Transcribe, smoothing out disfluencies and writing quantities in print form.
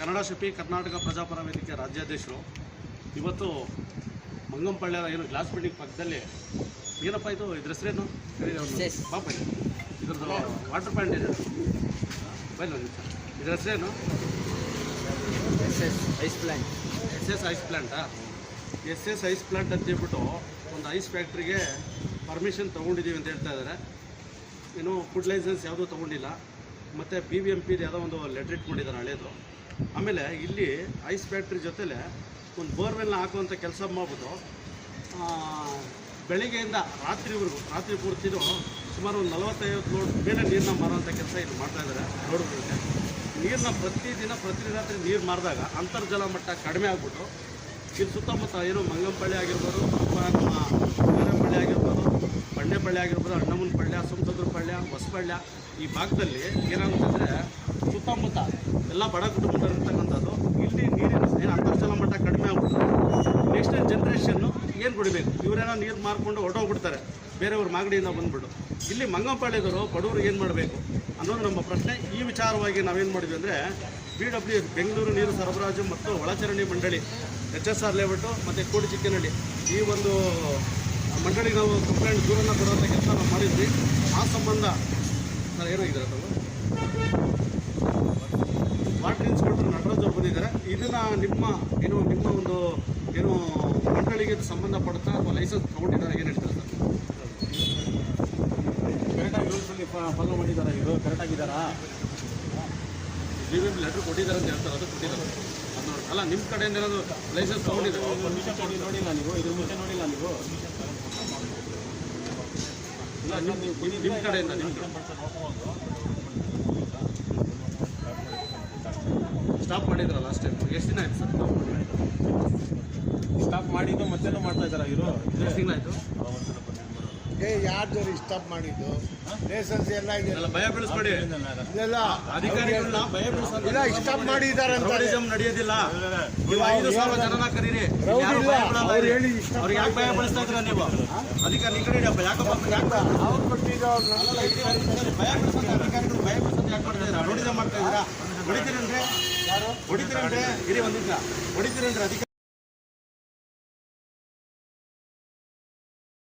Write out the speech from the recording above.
ಕನ್ನಡ ಶಿಲ್ಪಿ ಕರ್ನಾಟಕ ಪ್ರಜಾಪರ ವೇದಿಕೆ ರಾಜ್ಯಾಧ್ಯಕ್ಷರು ಇವತ್ತು ಮಂಗಂಪಳ್ಳಿಯ ಏನು ಗ್ಲಾಸ್ ಬಿಲ್ಡಿಂಗ್ ಪಕ್ಕದಲ್ಲಿ ಏನಪ್ಪ ಇದು ಇದ್ರ ಹೆಸರೇನು ಪಾಪ ಇದ್ರದ್ದು ವಾಟರ್ ಪ್ಲಾಂಟ್ ಇದೆ ಬೈಲ್ ಇದ್ರ ಹೆಸರೇನು ಐಸ್ ಪ್ಲಾಂಟ್ ಐಸ್ ಪ್ಲಾಂಟಾ ಐಸ್ ಪ್ಲಾಂಟ್ ಅಂತ ಹೇಳ್ಬಿಟ್ಟು ಒಂದು ಐಸ್ ಫ್ಯಾಕ್ಟ್ರಿಗೆ ಪರ್ಮಿಷನ್ ತೊಗೊಂಡಿದ್ದೀವಿ ಅಂತ ಹೇಳ್ತಾ ಇದ್ದಾರೆ. ಏನು ಫುಡ್ ಲೈಸೆನ್ಸ್ ಯಾವುದೂ ತೊಗೊಂಡಿಲ್ಲ. ಮತ್ತು BBMP ಯಾವುದೋ ಒಂದು ಲೆಟ್ರ್ ಇಟ್ಕೊಂಡಿದ್ದಾರೆ ಹಳೇದು. ಆಮೇಲೆ ಇಲ್ಲಿ ಐಸ್ ಫ್ಯಾಕ್ಟ್ರಿ ಜೊತೆಲೆ ಒಂದು ಬೋರ್ವೆಲ್ನ ಹಾಕುವಂಥ ಕೆಲಸ ಮಾಡ್ಬಿಟ್ಟು ಬೆಳಿಗ್ಗೆಯಿಂದ ರಾತ್ರಿ ಪೂರ್ತಿನೂ ಸುಮಾರು ಒಂದು 40-50 ಲೋಡ್ ಮೇಲೆ ನೀರನ್ನ ಮಾರುವಂಥ ಕೆಲಸ ಇಲ್ಲಿ ಮಾಡ್ತಾಯಿದ್ದಾರೆ. ರೋಡ್ಗಳಿಗೆ ನೀರನ್ನ ಪ್ರತಿ ರಾತ್ರಿ ನೀರು ಮಾರಿದಾಗ ಅಂತರ್ಜಲ ಮಟ್ಟ ಕಡಿಮೆ ಆಗ್ಬಿಟ್ಟು ಇಲ್ಲಿ ಸುತ್ತಮುತ್ತ ಏನು ಮಂಗಂಪಳ್ಳಿ ಆಗಿರ್ಬೋದು, ಬೇರೆಪಳ್ಳಿ ಆಗಿರ್ಬೋದು, ಬಂಡೆಪಳ್ಳಿ ಆಗಿರ್ಬೋದು, ಅಣ್ಣಮ್ಮನ ಪಳ್ಯ, ಸುಮಸದ್ರ ಪಳ್ಯ, ಹೊಸಪಳ್ಯ ಈ ಭಾಗದಲ್ಲಿ ಏನಾಗುತ್ತಂದರೆ ಸುತ್ತಮುತ್ತ ಎಲ್ಲ ಬಡ ಕುಟುಂಬದಲ್ಲಿರ್ತಕ್ಕಂಥದ್ದು ಇಲ್ಲಿ ನೀರಿನ ಏನು ಅಂತರ್ಜಲ ಮಟ್ಟ ಕಡಿಮೆ ಆಗ್ಬಿಟ್ಟು ನೆಕ್ಸ್ಟ್ ಜನ್ರೇಷನ್ನು ಏನು ಕುಡಿಬೇಕು, ಇವರೇನೋ ನೀರು ಮಾರ್ಕೊಂಡು ಹೊರಟೋಗ್ಬಿಡ್ತಾರೆ ಬೇರೆಯವ್ರ ಮಾಗಡಿಯಿಂದ ಬಂದುಬಿಟ್ಟು. ಇಲ್ಲಿ ಮಂಗಂಪಳ್ಳಿದವರು ಬಡವ್ರಿಗೆ ಏನು ಮಾಡಬೇಕು ಅನ್ನೋದು ನಮ್ಮ ಪ್ರಶ್ನೆ. ಈ ವಿಚಾರವಾಗಿ ನಾವೇನು ಮಾಡಿದ್ವಿ ಅಂದರೆ BW ಬೆಂಗಳೂರು ನೀರು ಸರಬರಾಜು ಮತ್ತು ಒಳಚರಂಡಿ ಮಂಡಳಿ HSR ಲೇಔಟು ಮತ್ತು ಕೋಡಿಚಿಕ್ಕನಹಳ್ಳಿ ಈ ಒಂದು ಮಂಡಳಿಗೆ ನಾವು ಕಂಪ್ಲೇಂಟ್ ದೂರನ್ನು ಕೊಡುವಂಥ ಕೆಲಸ ನಾವು ಮಾಡಿದ್ವಿ. ಆ ಸಂಬಂಧ ಸರ್ ಏನಾಗಿದೆ ಅದು ವಾಟರ್ ಇನ್ಸ್ಪೆಕ್ಟರ್ ನಟರಾಜ್ ಅವರು ಬಂದಿದ್ದಾರೆ. ಇದನ್ನು ನಿಮ್ಮ ಒಂದು ಮಂಡಳಿಗೆ ಸಂಬಂಧಪಡುತ್ತಾ ಅಥವಾ ಲೈಸೆನ್ಸ್ ತೊಗೊಂಡಿದ್ದಾರೆ ಏನು ಹೇಳ್ತಾರೆ ಸರ್? ಕರೆಕ್ಟಾಗಿ ರೂಲ್ಸಲ್ಲಿ ಫಾಲೋ ಮಾಡಿದ್ದಾರೆ, ಇದು ಕರೆಕ್ಟಾಗಿದ್ದಾರಾ? BBMP ಲೆಟ್ರ್ ಕೊಟ್ಟಿದ್ದಾರೆ ಅಂತ ಹೇಳ್ತಾರೆ, ಅದು ಕೊಟ್ಟಿದ್ದಾರೆ ಅದು ಅಲ್ಲ. ನಿಮ್ಮ ಕಡೆಯಿಂದ ಏನಾದರೂ ಲೈಸೆನ್ಸ್ ತೊಗೊಂಡಿದ್ದಾರೆ? ನೋಡಿಲ್ಲ ನೀವು, ಇದ್ರ ಮುಂಚೆ ನೋಡಿಲ್ಲ ನೀವು? ಇಲ್ಲ ನಿಮ್ಮ ಕಡೆಯಿಂದ ಸ್ಟಾಪ್ ಮಾಡಿದ್ರಲ್ಲ ಲಾಸ್ಟ್ ಟೈಮ್, ಎಷ್ಟು ದಿನ ಆಯ್ತು ಸರ್ ಸ್ಟಾಪ್ ಮಾಡಿದ್ದು? ಮತ್ತೇನೋ ಮಾಡ್ತಾ ಇದ್ದಾರಾ ಇವರು? ಎಷ್ಟು ತಿಂಗಳಾಯಿತು? ಯಾರ್ದು ಸ್ಟಾಪ್ ಮಾಡಿದ್ದು? ಲೈಸೆನ್ಸ್ ಎಲ್ಲ ಇದೆಲ್ಲ ಭಯ ಬೀಳಿಸ್ಬೇಡಿ, ಇದೆಲ್ಲ ಅಧಿಕಾರಿಗಳನ್ನ ಭಯ ಬೀಳಿಸೋದು. ಇಲ್ಲ ಸ್ಟಾಪ್ ಮಾಡಿದ್ದಾರೆ ಅಂತ ನಡೆಯೋದಿಲ್ಲ. ನೀವು 5,000 ಜನನ ಕರೀರಿ, ಅವ್ರಿಗೆ ಯಾಕೆ ಭಯ ಬೀಳಿಸ್ತಾ ಇದ್ರ ನೀವು? ಅಧಿಕಾರಿ ಈ ಕಡೆ ಯಾಕಪ್ಪ ಅವ್ರು ಕೊಟ್ಟಿರೋ ಭಯ ಬೀಳಿಸೋದು ಅಧಿಕಾರಿಗಳು ಭಯ ಬೀಳಿಸೋದು ಯಾಕೆ ಮಾಡ್ತಾ ಇದ್ದೀರಾ? ರೌಡಿಸಮ್ ಮಾಡ್ತಾ ಇದ್ದೀರಾ? ಹೊಡಿತೀರಂದ್ರೆ ಇರಿ ಒಂದು ನಿಮಿಷ ಹೊಡಿತೀರಂದ್ರೆ ಅಧಿಕಾರಿ